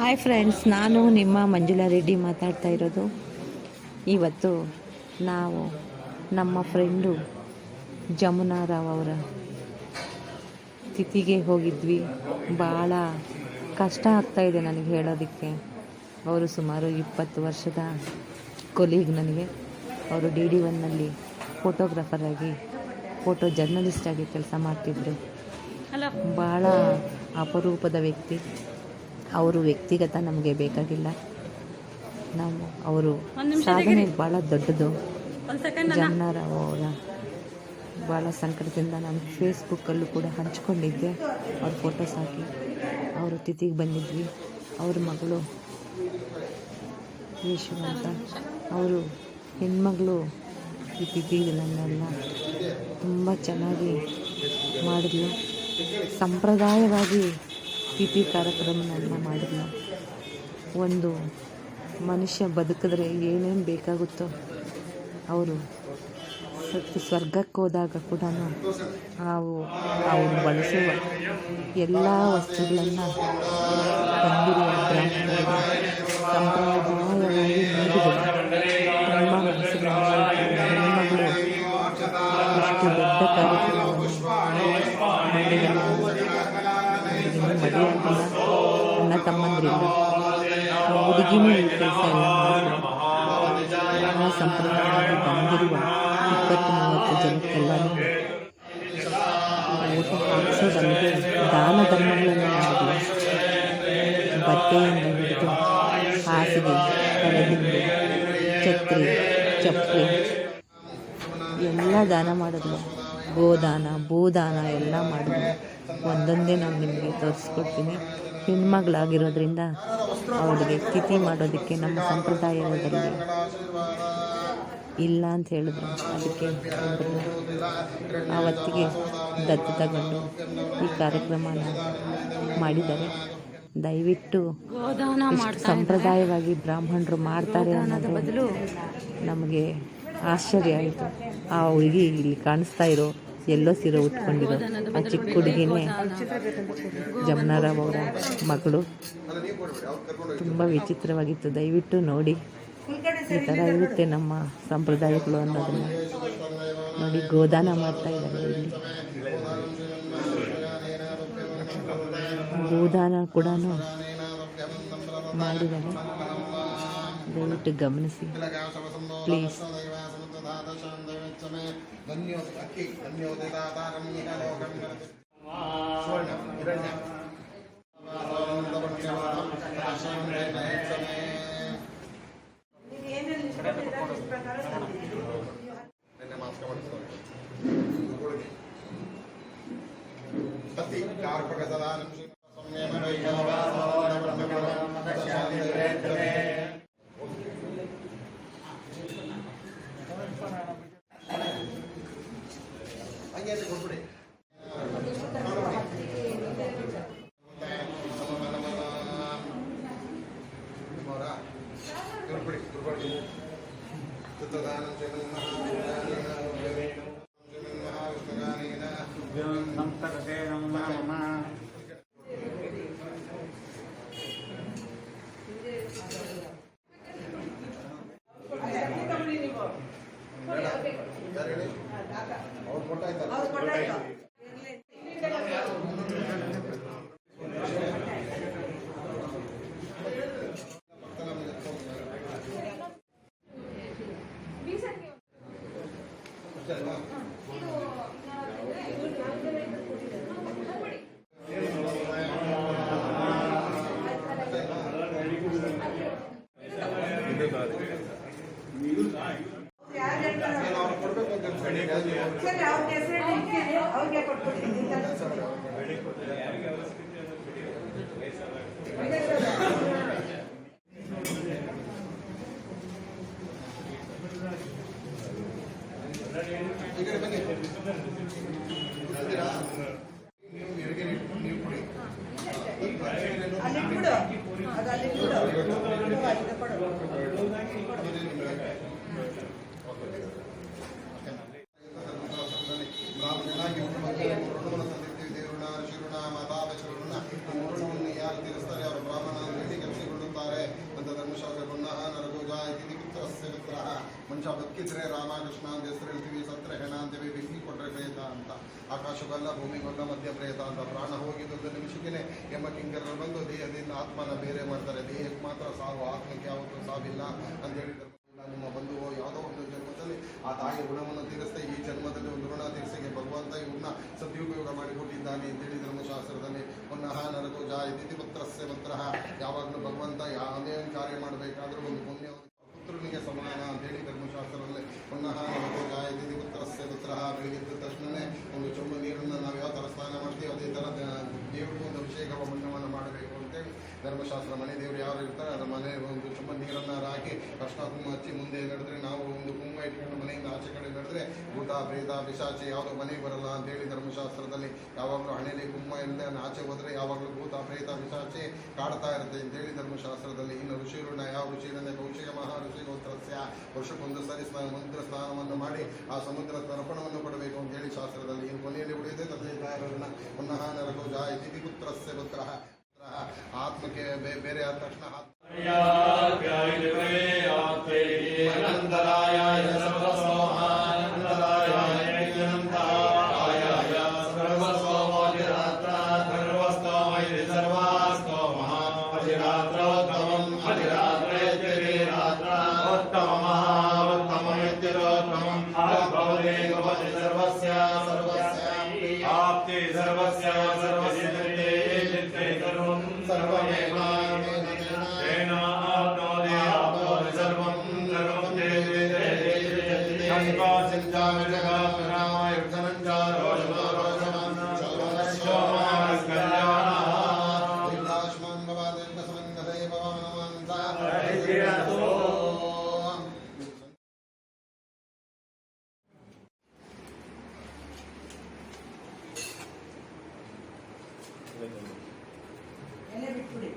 Hi friends, ನಾನು ನಿಮ್ಮ ಮಂಜುಳಾ ರೆಡ್ಡಿ ಮಾತಾಡ್ತಾ ಇರೋದು. ಇವತ್ತು ನಾವು ನಮ್ಮ ಫ್ರೆಂಡು ಜಮುನಾ ರಾವ್ ಅವರ ತಿಥಿಗೆ ಹೋಗಿದ್ವಿ. ಭಾಳ ಕಷ್ಟ ಆಗ್ತಾಯಿದೆ ನನಗೆ ಹೇಳೋದಕ್ಕೆ. ಅವರು ಸುಮಾರು 20 ವರ್ಷದ ಕೊಲೀಗ್ ನನಗೆ. ಅವರು DD1ನಲ್ಲಿ ಫೋಟೋಗ್ರಾಫರ್ ಆಗಿ, ಫೋಟೋ ಜರ್ನಲಿಸ್ಟ್ ಆಗಿ ಕೆಲಸ ಮಾಡ್ತಿದ್ರು. ಭಾಳ ಅಪರೂಪದ ವ್ಯಕ್ತಿ. ಅವರು ವ್ಯಕ್ತಿಗತ ನಮಗೆ ಬೇಕಾಗಿಲ್ಲ. ನಾವು ಅವರು ಸಾಧನೆ ಭಾಳ ದೊಡ್ಡದು. ಜಮುನಾ ರಾವ್ ಅವರ ಭಾಳ ಸಂಕಟದಿಂದ ನಾನು ಫೇಸ್ಬುಕ್ಕಲ್ಲೂ ಕೂಡ ಹಂಚ್ಕೊಂಡಿದ್ದೆ. ಅವ್ರ ಫೋಟೋಸ್ ಹಾಕಿ ಅವರು ತಿಥಿಗೆ ಬಂದಿದ್ವಿ. ಅವ್ರ ಮಗಳು ಯಶು ಅಂತ, ಅವರು ಹೆಣ್ಮಗಳು ಈ ತಿಥಿಗಳನ್ನೆಲ್ಲ ತುಂಬ ಚೆನ್ನಾಗಿ ಮಾಡಿದ್ಲು. ಸಂಪ್ರದಾಯವಾಗಿ ತಿಥಿ ಕಾರ್ಯಕ್ರಮವನ್ನು ಮಾಡಿದ್ಲು. ಒಂದು ಮನುಷ್ಯ ಬದುಕಿದ್ರೆ ಏನೇನು ಬೇಕಾಗುತ್ತೋ ಅವರು ಸ್ವರ್ಗಕ್ಕೆ ಹೋದಾಗ ಕೂಡ ಅವರು ಬಳಸುವ ಎಲ್ಲ ವಸ್ತುಗಳನ್ನು ಬಂದಿರುವ ಬ್ರಾಹ್ಮಣರಿಗೆ ಸಂಪ್ರದಾಯವಾಗಿ ನೀಡಿದರು. ತುಂಬ ಮನಸ್ಸಿಗೆ ಹೆಣ್ಮಗಳು ಇಷ್ಟು ದೊಡ್ಡ ಕಾರ್ಯಕ್ರಮವನ್ನು ಮಾಡಿದರು. ಮದುವೆಯಾಗಿಲ್ಲ, ಅಣ್ಣ ತಮ್ಮಂದ್ರಿಲ್ಲ, ಹುಡುಗಿನೂ ಈ ಕೆಲಸ ಎಲ್ಲ ಮಾಡಿದ್ರು. ಆ ಸಂಪ್ರದಾಯವಾಗಿ ಬಂದಿರುವ 20-30 ಜನಕ್ಕೆಲ್ಲರೂ ಊಟ ಹಾಕಿಸೋದಲ್ಲದೆ ದಾನ ಧರ್ಮಗಳನ್ನು ಮಾಡಿದ್ವಿ. ಬಟ್ಟೆಯಿಂದ ಹಿಡಿದು ಹಾಸಿಗೆ, ಕರದಿಂಡು, ಛತ್ರಿ, ಚಪ್ಪಲಿ ಎಲ್ಲ ದಾನ ಮಾಡಿದ್ವಿ. ಗೋದಾನ, ಭೂದಾನ ಎಲ್ಲ ಮಾಡಿದ್ವಿ. ಒಂದೊಂದೇ ನಾನು ನಿಮಗೆ ತೋರಿಸ್ಕೊಡ್ತೀನಿ. ಹೆಣ್ಮಗಳಾಗಿರೋದ್ರಿಂದ ಅವಳಿಗೆ ತಿಥಿ ಮಾಡೋದಕ್ಕೆ ನಮ್ಮ ಸಂಪ್ರದಾಯದಲ್ಲಿ ಇಲ್ಲ ಅಂತ ಹೇಳಿದ್ರು. ಅದಕ್ಕೆ ಒಬ್ಬರು ಆವತ್ತಿಗೆ ದತ್ತು ತಗೊಂಡು ಈ ಕಾರ್ಯಕ್ರಮನ ಮಾಡಿದ್ದಾರೆ. ದಯವಿಟ್ಟು ಸಂಪ್ರದಾಯವಾಗಿ ಬ್ರಾಹ್ಮಣರು ಮಾಡ್ತಾರೆ ಅನ್ನೋದು ಬದಲು ನಮಗೆ ಆಶ್ಚರ್ಯ ಆಯಿತು. ಆ ಹುಡುಗಿ ಇಲ್ಲಿ ಕಾಣಿಸ್ತಾ ಇರೋ ಎಲ್ಲೋ ಸೀರೆ ಉಟ್ಕೊಂಡಿರೋ ಆ ಚಿಕ್ಕ ಹುಡುಗಿನೇ ಜಮುನಾ ರಾವ್ ಅವರ ಮಗಳು. ತುಂಬ ವಿಚಿತ್ರವಾಗಿತ್ತು. ದಯವಿಟ್ಟು ನೋಡಿ, ಈ ಥರ ಇರುತ್ತೆ ನಮ್ಮ ಸಂಪ್ರದಾಯಗಳು ಅನ್ನೋದನ್ನು ನೋಡಿ. ಗೋದಾನ ಮಾಡ್ತಾ ಇದ್ದಾರೆ ಇಲ್ಲಿ. ಗೋದಾನ ಕೂಡ ಮಾಡಿದ್ದಾರೆ. ದಯವಿಟ್ಟು ಗಮನಿಸಿ ಪ್ಲೀಸ್. ಬದುಕಿದ್ರೆ ರಾಮಕೃಷ್ಣ ಅಂತ ಹೆಸರು ಹೇಳ್ತೀವಿ, ಸತ್ರೆ ಹೆಣ ಅಂತೀವಿ, ಬೆಂಕಿ ಕೊಟ್ಟರೆ ಪ್ರೇತ ಅಂತ, ಆಕಾಶಗೊಲ್ಲ ಭೂಮಿಗೊಲ್ಲ ಮಧ್ಯ ಪ್ರೇತ ಅಂತ. ಪ್ರಾಣ ಹೋಗಿದ್ದೊಂದು ನಿಮಿಷಕ್ಕೆ ಎಂಬ ಕಿಂಕರರು ಬಂದು ದೇಹದಿಂದ ಆತ್ಮನ ಬೇರೆ ಮಾಡ್ತಾರೆ. ದೇಹಕ್ಕೆ ಮಾತ್ರ ಸಾವು, ಆತ್ಮಕ್ಕೆ ಯಾವತ್ತೂ ಸಾವಿಲ್ಲ ಅಂತ ಹೇಳಿದ್ರು. ನಿಮ್ಮ ಬಂಧುವು ಯಾವುದೋ ಒಂದು ಜನ್ಮದಲ್ಲಿ ಆ ತಾಯಿ ಋಣವನ್ನು ತೀರಿಸ್ತಾ ಈ ಜನ್ಮದಲ್ಲಿ ಒಂದು ಋಣ ತೀರಿಸಿಗೆ ಭಗವಂತ ಇವ್ರನ್ನ ಸದುಪಯೋಗ ಮಾಡಿಕೊಟ್ಟಿದ್ದಾನೆ ಅಂತೇಳಿ ಧರ್ಮಶಾಸ್ತ್ರದಲ್ಲಿ ಪುನಃ ನರಕೋ ಜಾಯತಿ ಪುತ್ರಸ್ಯ ಪುತ್ರ. ಯಾವಾಗಲೂ ಭಗವಂತ ಯಾವುದೇ ಕಾರ್ಯ ಮಾಡಬೇಕಾದ್ರೂ ಒಂದು ಪುಣ್ಯ ಪುತ್ರನಿಗೆ ಸಮಾನ ಅಂತೇಳಿ ಧರ್ಮಶಾಸ್ತ್ರದಲ್ಲಿ ಪುನಃ ನರಕೋ ಜಾಯತಿ ಪುತ್ರಸ್ಯ ಪುತ್ರ. ಬೆಳಗಿದ್ದ ತಕ್ಷಣವೇ ಒಂದು ಚೊಂಬು ನೀರನ್ನು ನಾವು ಯಾವ ಥರ ಸ್ನಾನ ಮಾಡ್ತೀವಿ ಅದೇ ಥರ ದೇವ್ರಿಗೂ ಒಂದು ಅಭಿಷೇಕ ಪುಣ್ಯವನ್ನು ಮಾಡಬೇಕು ಅಂತೇಳಿ ಧರ್ಮಶಾಸ್ತ್ರ. ಮನೆ ದೇವರು ಯಾರು ಇರ್ತಾರೆ ಅದರ ಮನೆ ಒಂದು ಚುಮ್ಮ ನೀರನ್ನು ಹಾಕಿ ಅರ್ಶಿನ ಕುಂಕುಮ ಹಚ್ಚಿ ಮುಂದೆ ನಡೆದ್ರೆ, ನಾವು ಒಂದು ಕುಂಕುಮ ಇಟ್ಕೊಂಡು ಮನೆಯಿಂದ ಆಚೆ ಕಡೆ ನಡೆದ್ರೆ ಭೂತ ಪ್ರೇತ ಪಿಶಾಚಿ ಯಾವುದೋ ಮನೆಗೆ ಬರಲ್ಲ ಅಂತೇಳಿ ಧರ್ಮಶಾಸ್ತ್ರದಲ್ಲಿ. ಯಾವಾಗಲೂ ಹಣೆಯಲ್ಲಿ ಕುಂಕುಮ ಇಲ್ಲದೆ ಆಚೆ ಹೋದರೆ ಯಾವಾಗಲೂ ಭೂತ ಪ್ರೇತ ಪಿಶಾಚಿ ಕಾಡ್ತಾ ಇರುತ್ತೆ ಅಂತೇಳಿ ಧರ್ಮಶಾಸ್ತ್ರದಲ್ಲಿ. ಇನ್ನು ಋಷಿರುಣ ಯಾವ ಋಷಿರನ್ನೇ ಕೌಶಿಕ ಮಹಾ ಋಷಿ ಗೋತ್ರಸ್ಯ ವರ್ಷಕ್ಕೊಂದು ಸರಿ ಸಮುದ್ರ ಸ್ನಾನವನ್ನು ಮಾಡಿ ಆ ಸಮುದ್ರ ತರ್ಪಣವನ್ನು ಕೊಡಬೇಕು ಅಂತೇಳಿ ಶಾಸ್ತ್ರದಲ್ಲಿ. ಇನ್ನು ಕೊನೆಯಲ್ಲಿ ಉಳಿಯುತ್ತೆ ತಥೈತಾರನ್ನ ಪುನಃ ನರಕೋ ಜಾಯತಿ ಪುತ್ರಸ್ಯ ಪುತ್ರ. ಆತ್ಮಕ್ಕೆ ಬೇರೆ ಆದ ತಕ್ಷಣ ಎಲ್ಲ ಬಿಟ್ಬಿಡಿ.